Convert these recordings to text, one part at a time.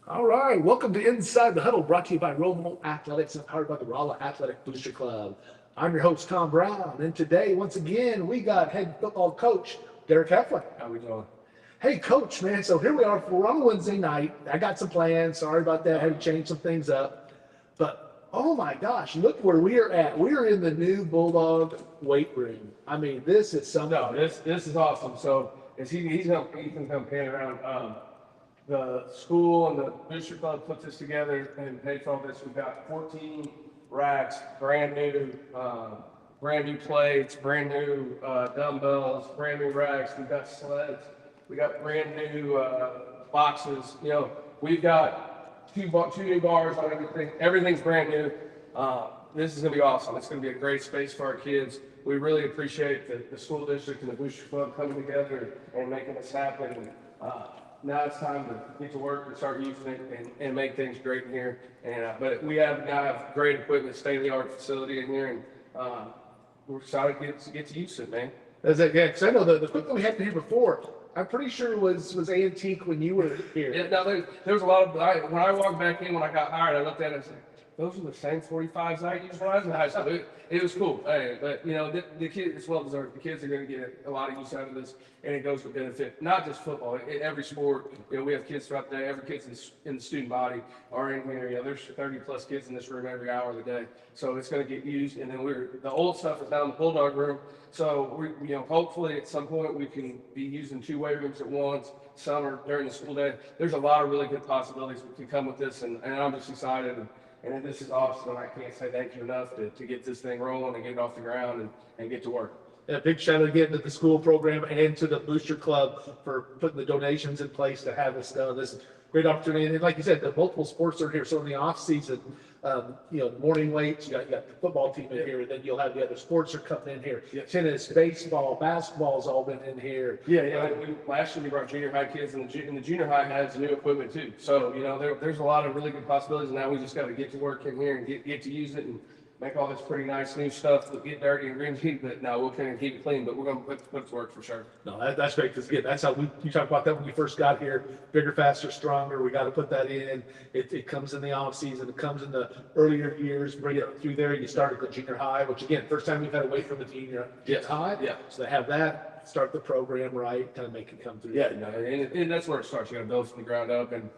All right, welcome to Inside the Huddle, brought to you by Romo Athletics and powered by the Rolla Athletic Booster Club. I'm your host, Tom Brown, and today, once again, we got head football coach Derick Heflin. How we doing? Hey, coach, man, so here we are. We're on a Wednesday night. I got some plans. Sorry about that. I had to change some things up. But, oh my gosh, look where we are at. We are in the new Bulldog weight room. I mean, this is something. No, this is awesome. So is he's gonna come pan around. The school and the booster club put this together and paid for all this. We've got 14 racks, brand new plates, brand new dumbbells, brand new racks. We've got sleds. We got brand new boxes. We've got two new bars on everything. Everything's brand new. This is going to be awesome. It's going to be a great space for our kids. We really appreciate the school district and the booster club coming together and making this happen. Now it's time to get to work and start using it and make things great in here. But we now have great equipment, state-of-the-art facility in here, and we're excited to get to use it, man. That's it, yeah, because I know the equipment we had in here before, I'm pretty sure was antique when you were here. Yeah, no, there was a lot of, when I walked back in, when I got hired, I looked at it and said, those are the same 45s I used when I was in high school. It was cool. Hey, but, the kids, it's well deserved. The kids are going to get a lot of use out of this, and it goes to benefit not just football, in every sport. We have kids throughout the day. Every kid's in the student body are in here. There's 30 plus kids in this room every hour of the day. So it's going to get used. And then the old stuff is down in the Bulldog room. So hopefully at some point we can be using two weight rooms at once, summer, during the school day. There's a lot of really good possibilities that can come with this, and I'm just excited. And this is awesome, and I can't say thank you enough to get this thing rolling and get it off the ground and get to work. Yeah, big shout out again to the school program and to the Booster Club for putting the donations in place to have this done. This great opportunity. And like you said, the multiple sports are here. So in the off season, morning weights, you got the football team in here, and then you'll have the other sports are coming in here. Yeah. Tennis, baseball, basketball's all been in here. Yeah. Last year we brought junior high kids, and the junior high has new equipment too. So there's a lot of really good possibilities. And now we just got to get to work in here and get to use it and make all this pretty nice new stuff that get dirty and gringy, but no, we'll kind of keep it clean, but we're going to put it to work for sure. No, that's great, because again, that's how you talked about that when we first got here, bigger, faster, stronger. We got to put that in. It comes in the off season. It comes in the earlier years, bring it through there. You start at the junior high, which again, first time we've had away from the junior high. Yeah. So they have that, start the program right, kind of make it come through. Yeah, no, and that's where it starts. You got to build from the ground up, and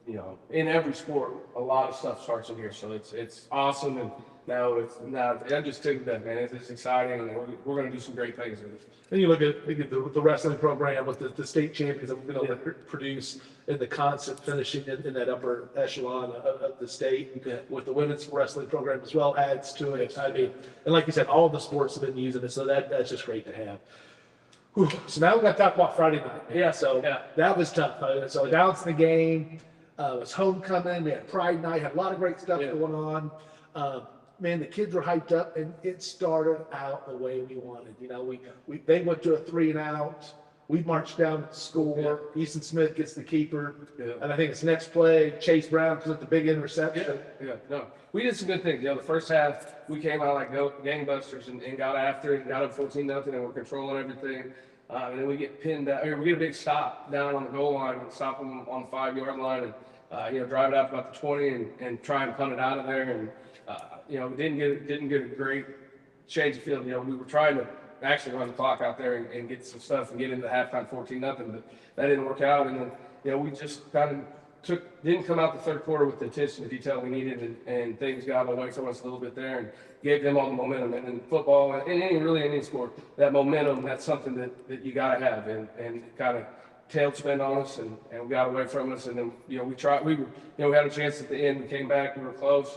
in every sport, a lot of stuff starts in here. So it's awesome, and now I'm just taking that, man. It's exciting, and we're going to do some great things with it. And you look at the wrestling program with the state champions that we're going to produce, and the constant finishing in that upper echelon of the state with the women's wrestling program as well adds to it. I mean, and like you said, all the sports have been using it, so that's just great to have. Whew. So now we're going to talk about Friday night. Yeah, that was tough. So announcing the game, it was homecoming, we had Pride Night, had a lot of great stuff going on. Man, the kids were hyped up, and it started out the way we wanted. They went to a 3-and-out. We marched down to score. Easton Smith gets the keeper, and I think it's next play. Chase Brown with the big interception. No, we did some good things. The first half we came out like gangbusters and got after it, and got up 14-0, and we're controlling everything. And then we get pinned out. We get a big stop down on the goal line, and stop them on the 5-yard line, and drive it out about the 20 and try and punt it out of there. And didn't get a great change of field. We were trying to actually run the clock out there and get some stuff and get into halftime 14-0, but that didn't work out. And then we just kind of didn't come out the third quarter with the attention to detail we needed, and things got away from us a little bit there, and gave them all the momentum. And in football, and any sport, that momentum, that's something that you got to have, and kind of tailspin on us, and got away from us. And then we had a chance at the end. We came back, we were close.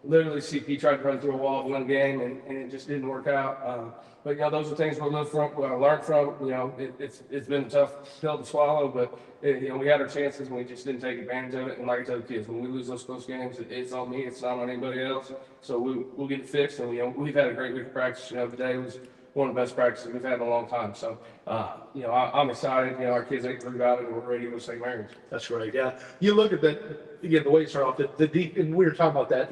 Literally, CP tried to run through a wall of one game, and it just didn't work out. But those are things we'll learn from. It's been a tough pill to swallow, but we had our chances, and we just didn't take advantage of it. And like I tell the kids, when we lose those close games, it's on me. It's not on anybody else. So we'll get it fixed. And we've had a great week of practice. Today was one of the best practices we've had in a long time. So, I'm excited. Our kids ain't through about it, and we're ready to go St. Mary's. That's right. Yeah. You look at that again. The way you start off, the deep, and we were talking about that.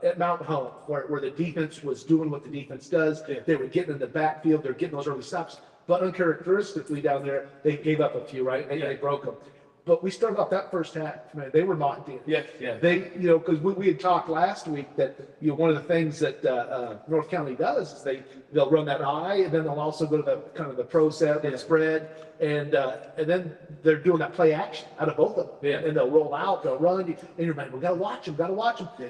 At Mountain Home, where the defense was doing what the defense does. Yeah. They were getting in the backfield. They're getting those early stops. But uncharacteristically down there, they gave up a few, right? And they broke them. But we started off that first half, man, they were locked in. Yeah, yeah. They, because we had talked last week that, one of the things that North County does is they'll run that eye, and then they'll also go to the kind of the pro set and spread, and then they're doing that play action out of both of them. Yeah. And they'll roll out, they'll run, and you're like, we gotta watch them.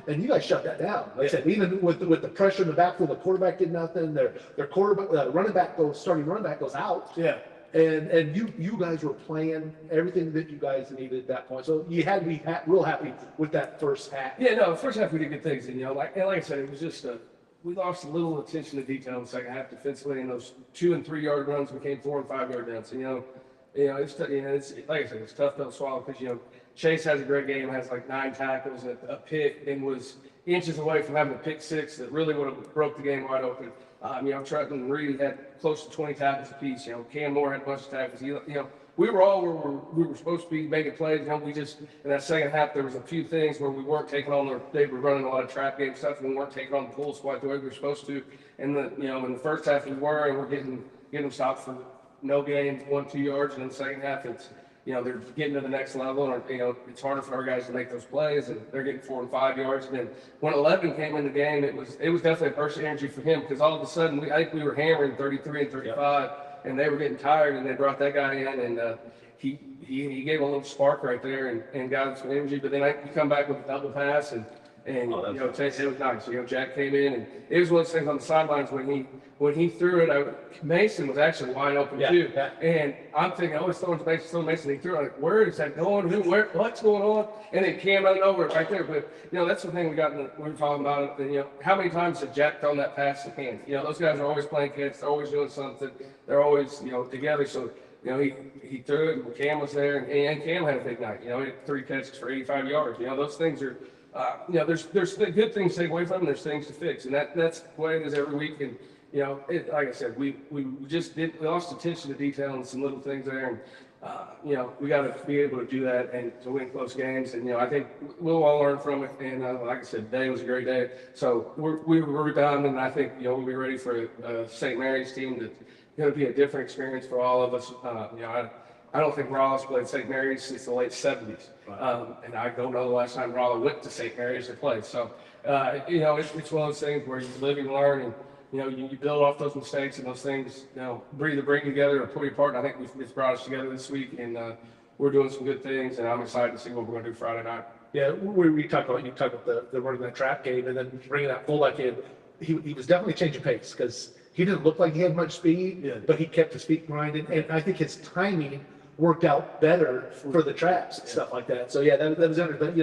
And you guys shut that down. Like I said, even with the pressure in the backfield, the quarterback did nothing. Their quarterback, starting running back goes out. Yeah. And you guys were playing everything that you guys needed at that point. So you had to be real happy with that first half. Yeah, no, the first half we did good things, and like I said, it was just we lost a little attention to detail in the second half defensively, and those 2 and 3 yard runs became 4 and 5 yard runs. And it's like I said, it's tough to swallow because Chase has a great game, has like 9 tackles, a pick, and was inches away from having a pick 6 that really would have broke the game wide open. Trenton and Reed had close to 20 tackles apiece. Cam Moore had a bunch of tackles. We were all where we were supposed to be making plays. We just, in that second half, there was a few things where we weren't taking on they were running a lot of trap game stuff, and we weren't taking on the pulls quite the way we were supposed to. And in the first half we were, and we're getting them stopped for no gains, 1-2 yards. And in the second half, it's, they're getting to the next level, and it's harder for our guys to make those plays, and they're getting 4 and 5 yards. And then when 11 came in the game, it was definitely a burst of energy for him, because all of a sudden I think we were hammering 33 and 35, and they were getting tired, and they brought that guy in, and he gave a little spark right there and got us some energy. But then you come back with a double pass, and it was nice. Jack came in, and it was one of those things on the sidelines when he threw it. Mason was actually wide open too, and I'm thinking, it's throwing to Mason. He threw it. Like, where is that going? What's going on? And then Cam running over it right there. But that's the thing we were talking about it. And, how many times has Jack thrown that pass to Cam? Those guys are always playing catch. They're always doing something. They're always together. So he threw it, and Cam was there, and Cam had a big night. He had 3 catches for 85 yards. Those things are. There's good things to take away from them. There's things to fix, and that's the way it is every week. And like I said, we lost attention to detail and some little things there, and we got to be able to do that and to win close games. And I think we'll all learn from it. And like I said, today was a great day. So we're done, and I think we'll be ready for a St. Mary's team that's going to be a different experience for all of us. I don't think Rollins played St. Mary's since the late 70s. And I don't know the last time Rollins went to St. Mary's to play. So, it's one of those things where you live and learn, and, you build off those mistakes, and those things, bring together or pull you apart. And I think it's brought us together this week, and we're doing some good things, and I'm excited to see what we're going to do Friday night. Yeah, you talked about the running that trap game and then bringing that fullback in. He was definitely changing pace because he didn't look like he had much speed, but he kept his feet grinding, and I think his timing worked out better for the traps and stuff like that. So yeah, that was under. But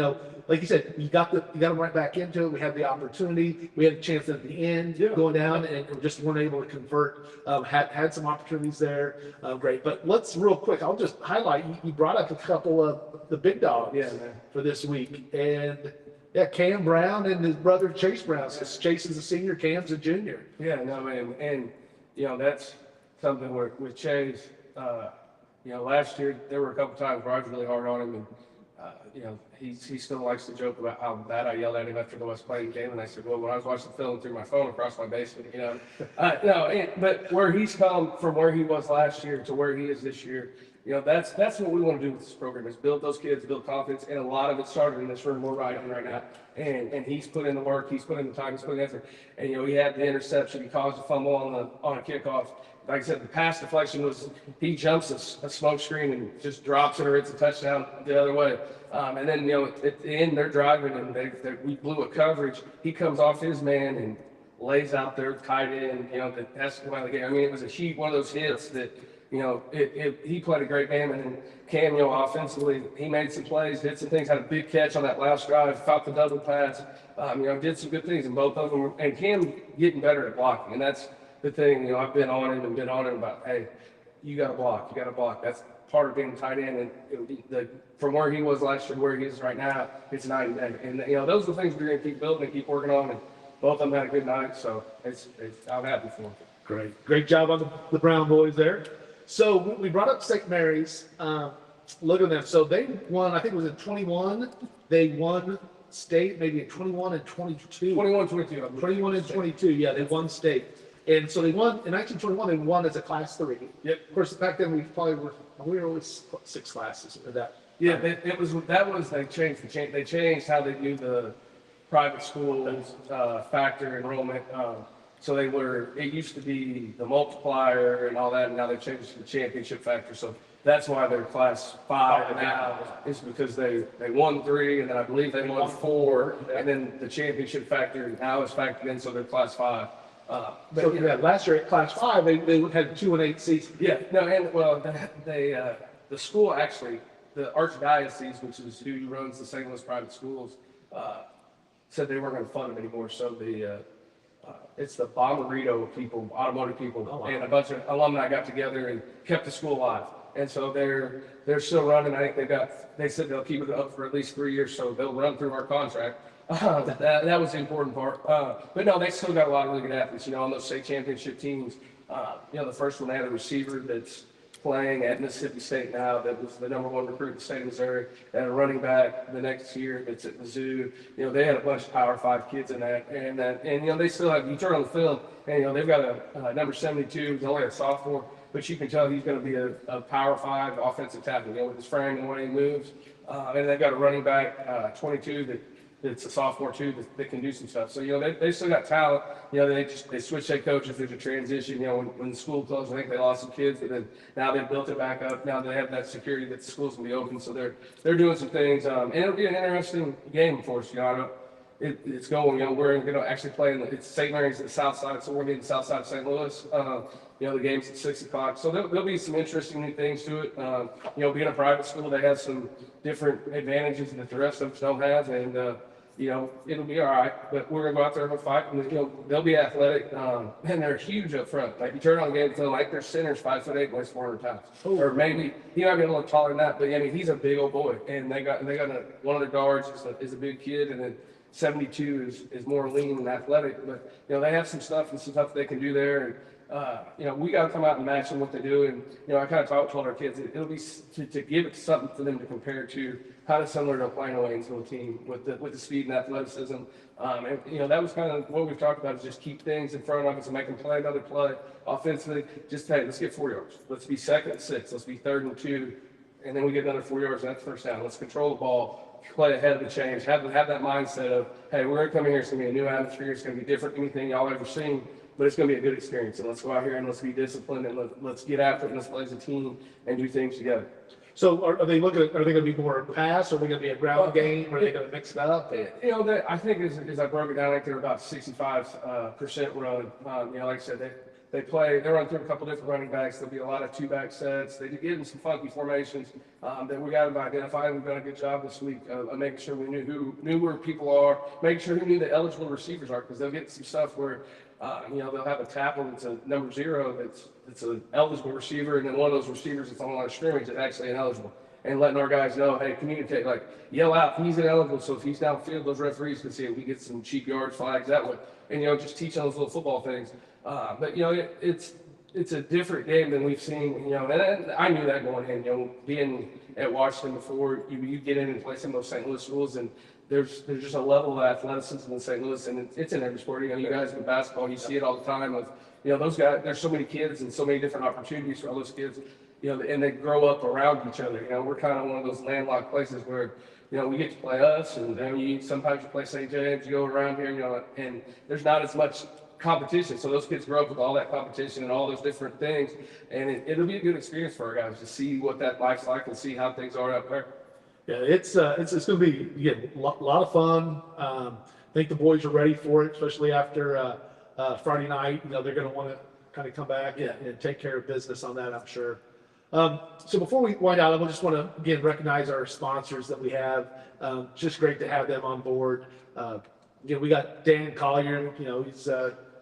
like you said, you got them right back into it. We had the opportunity. We had a chance at the end going down, and just weren't able to convert. Had some opportunities there. Great. But let's real quick. I'll just highlight. You brought up a couple of the big dogs for this week, and Cam Brown and his brother Chase Brown. So Chase is a senior, Cam's a junior. Yeah, no, and that's something where with Chase. Last year there were a couple times where I was really hard on him, and he still likes to joke about how bad I yelled at him after the West playing game. And I said, well, when I was watching the film through my phone across my basement, but where he's come from where he was last year to where he is this year, that's what we want to do with this program is build those kids, build confidence, and a lot of it started in this room we're riding right now. And he's put in the work, he's put in the time, he's put in the effort, and he had the interception, he caused a fumble on a kickoff. Like I said, the pass deflection was he jumps a smoke screen and just drops it or it's a touchdown the other way. And then at the end they're driving and we blew a coverage. He comes off his man and lays out there tight end. That's the way the game. I mean, it was one of those hits that he played a great game. And then Cam, offensively, he made some plays, did some things, had a big catch on that last drive, caught the double pass. Did some good things, and both of them. And Cam getting better at blocking, and that's the thing, I've been on him about, hey, you got to block. That's part of being tight end. And from where he was last year to where he is right now, it's night and day. And those are the things we're going to keep building and keep working on. And both of them had a good night, so I'm happy for them. Great job on the Brown boys there. So we brought up St. Mary's. Look at them. So they won. I think it was in 21. They won state maybe in 21 and 22. 21, 22. 21 and 22. Yeah, they won state. And so they won in 1921. They won as a class 3. Yep. Of course, back then we were always 6 classes at Yeah, they changed how they do the private schools, factor enrollment. So it used to be the multiplier and all that, and now they've changed it to the championship factor. So that's why they're class 5 now, is because they won 3, and then I believe they won 4, and then the championship factor now is factored in, so they're class 5. So yeah, last year at class 5, they had 2-8 season. Yeah, no, and well, the school actually, the Archdiocese, which is who runs the St. Louis private schools, said they weren't going to fund them anymore. So it's the Bommarito people, automotive people, and a bunch of alumni got together and kept the school alive. And so they're still running. I think they said they'll keep it up for at least 3 years, so they'll run through our contract. That was the important part. But no, they still got a lot of really good athletes. On those state championship teams, the first one they had a receiver that's playing at Mississippi State now, that was the #1 recruit in the state of Missouri, and a running back the next year that's at Mizzou. They had a bunch of Power 5 kids in that, and they still have, you turn on the film, and they've got a number 72, he's only a sophomore, but you can tell he's going to be a Power 5 offensive tackle, with his frame and the way he moves. And they've got a running back, 22, that's a sophomore too, that can do some stuff. So they still got talent. They switched their coaches. There's a transition. When the school closed, I think they lost some kids, but then now they've built it back up. Now they have that security that the schools will be open. So they're doing some things, and it'll be an interesting game for us. It's going. We're going to actually play it's St. Mary's at the south side, so we're going to be in the south side of St. Louis. The game's at 6 o'clock, so there'll be some interesting new things to it. Being a private school, they have some different advantages that the rest of us don't have, and it'll be all right. But we're gonna go out there and fight, and they'll be athletic, and they're huge up front. Like you turn on the game, like their center's 5'8", weighs 400 pounds, or maybe he might be a little taller than that. But he's a big old boy, and they got one of the guards is a big kid, and then 72 is more lean and athletic. But they have some stuff they can do there. And we got to come out and match them what they do. And, I kind of told our kids, it'll be to give it something for them to compare to, kind of similar to a Plano Waynesville team with the speed and athleticism. And, that was kind of what we've talked about, is just keep things in front of us and make them play another play offensively. Just, hey, let's get 4 yards. Let's be 2nd and 6. Let's be 3rd and 2. And then we get another 4 yards, and that's first down. Let's control the ball, play ahead of the change, have that mindset of, hey, we're going to come in here, it's going to be a new atmosphere, it's going to be different than anything y'all ever seen. But it's going to be a good experience, and let's go out here and let's be disciplined, and let's get after it, and let's play as a team and do things together. So are they going to be more pass, or are they going to be a ground game, or are they going to mix it up? I think as I broke it down, I think they're about 65% run. Like I said, they run through a couple different running backs. There'll be a lot of 2-back sets. They get in some funky formations that we got to identify. We've done a good job this week of making sure we knew where people are, making sure who knew the eligible receivers are, because they'll get some stuff where they'll have a tackle that's a number 0 that's an eligible receiver, and then one of those receivers that's on a line of scrimmage that's actually ineligible. And letting our guys know, hey, communicate, like yell out, he's ineligible. So if he's downfield, those referees can see it. We get some cheap yard flags that way, and just teach those little football things. But it's a different game than we've seen. And I knew that going in. Being at Washington before, you get in and play some of those St. Louis schools, and there's just a level of athleticism in St. Louis, and it's in every sport. You guys in basketball, you see it all the time. Of those guys, there's so many kids and so many different opportunities for all those kids. And they grow up around each other. We're kind of one of those landlocked places where we get to play us, and sometimes you play St. James, you go around here, and there's not as much competition. So those kids grow up with all that competition and all those different things, and it'll be a good experience for our guys to see what that life's like and see how things are up there. Yeah, it's going to be a lot of fun. I think the boys are ready for it, especially after Friday night. They're going to want to kind of come back and take care of business on that, I'm sure. So before we wind out, I just want to again recognize our sponsors that we have. Just great to have them on board. We got Dan Collier.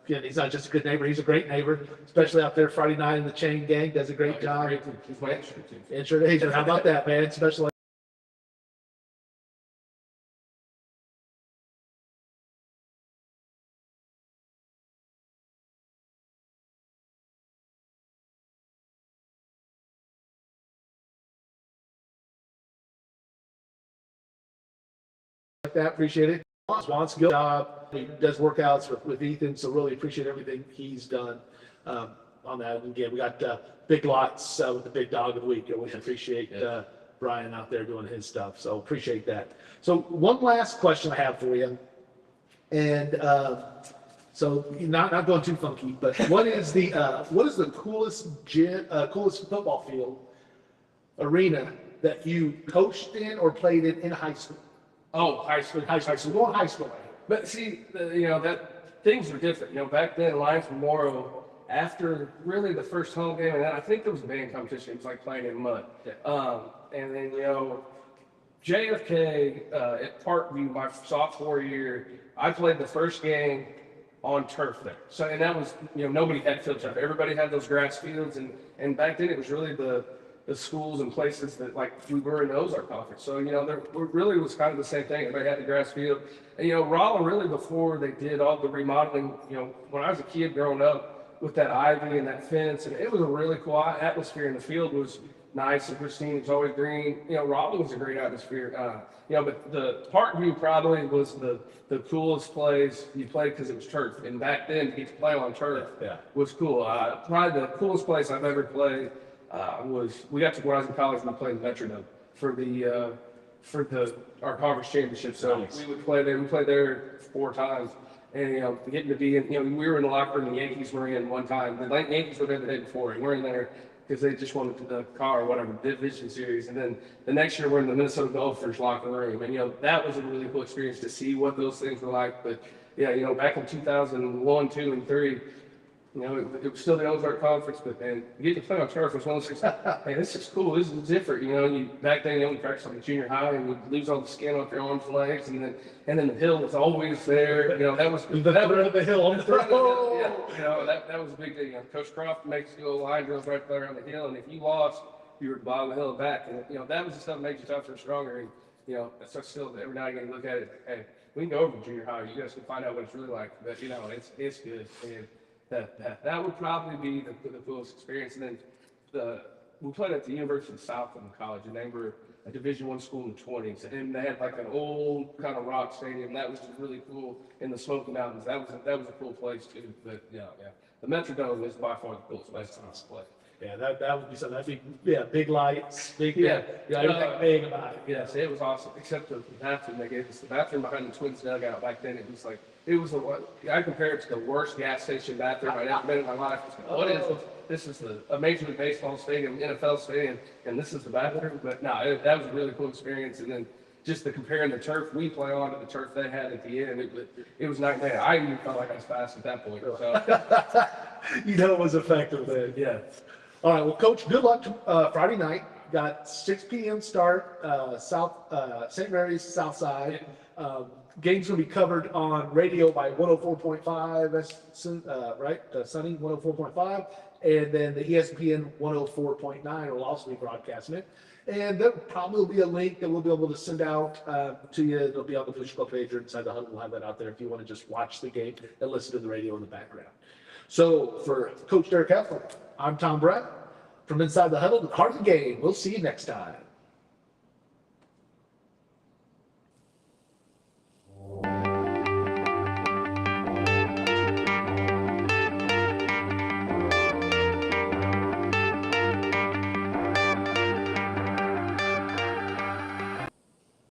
He's not just a good neighbor; he's a great neighbor, especially out there Friday night in the chain gang. Does a great job. He's my insurance team. Insurance agent. How about that, man? Especially. That, appreciate it. Wants good job. He does workouts with Ethan, so really appreciate everything he's done on that. And again, we got Big Lots with the Big Dog of the Week. We appreciate Brian out there doing his stuff. So appreciate that. So one last question I have for you. And so not going too funky, but what is the coolest coolest football field arena that you coached in or played in high school? Oh, high school. High school. Going high school. But see, that things were different. Back then, Lions Memorial, after really the first home game, and then I think there was a band competition. It was like playing in mud. Yeah. And then, JFK at Parkview, my sophomore year, I played the first game on turf there. So, and that was, nobody had field turf. Everybody had those grass fields. And back then, it was really the schools and places that, like, we were in the Ozark Conference. So, there really was kind of the same thing. Everybody had the grass field. And, Rolla, really, before they did all the remodeling, when I was a kid growing up with that ivy and that fence, and it was a really cool atmosphere, and the field was nice and pristine. It was always green. Rolla was a great atmosphere. But the Parkview probably was the coolest place you played because it was turf. And back then, to get to play on turf was cool. Probably the coolest place I've ever played was, when I was in college, we played the Metrodome for our conference championship. So we would play there. We played there 4 times. And, getting to be in, we were in the locker room, the Yankees were in one time. The Yankees were there the day before, and we're in there because they just wanted the car or whatever, division series. And then the next year we're in the Minnesota Gophers locker room. And, that was a really cool experience to see what those things were like. But yeah, back in 2001, 2, and 3, it was still the Ozark Conference, but getting to play on turf was one of those things. Hey, this is cool. This is different. Back then, you practiced like junior high, and you'd lose all the skin off your arms and legs, and then the hill was always there. That was the hill on the throw. Yeah, that was a big thing. Coach Croft makes you go line drills right there around the hill, and if you lost, you were at the bottom of the hill and back. And that was the stuff that makes you tougher and stronger. And that's still every now and again you look at it. Hey, we can go over to junior high. You guys can find out what it's really like. But it's good. And that would probably be the coolest experience. And then we played at the University of Southland College, and they were a Division I school in the 20s, and they had like an old kind of rock stadium. That was just really cool in the Smoky Mountains. That was a cool place too. But the Metrodome is by far the coolest place to play. Yeah, that would be something. That'd be big lights, everything big about it. Yes, it was awesome. Except the bathroom they gave us. The bathroom behind the Twins dugout back then, it was like I compare it to the worst gas station bathroom I'd ever been in my life. What is this? This is a Major League Baseball stadium, NFL stadium, and this is the bathroom. But no, that was a really cool experience. And then just comparing the turf we play on to the turf they had at the end, it was night and day. I even felt like I was fast at that point. So. It was effective then. Yeah. All right, well, Coach, good luck Friday night. Got 6 p.m. start, St. Mary's South Side. Game's going to be covered on radio by 104.5, right? Sunny 104.5. And then the ESPN 104.9 will also be broadcasting it. And there probably will be a link that we'll be able to send out to you. It'll be on the Push Club page or inside the Huddle. We'll have that out there if you want to just watch the game and listen to the radio in the background. So for Coach Derick Heflin, I'm Tom Brett from Inside the Huddle, the Heart of the Game. We'll see you next time.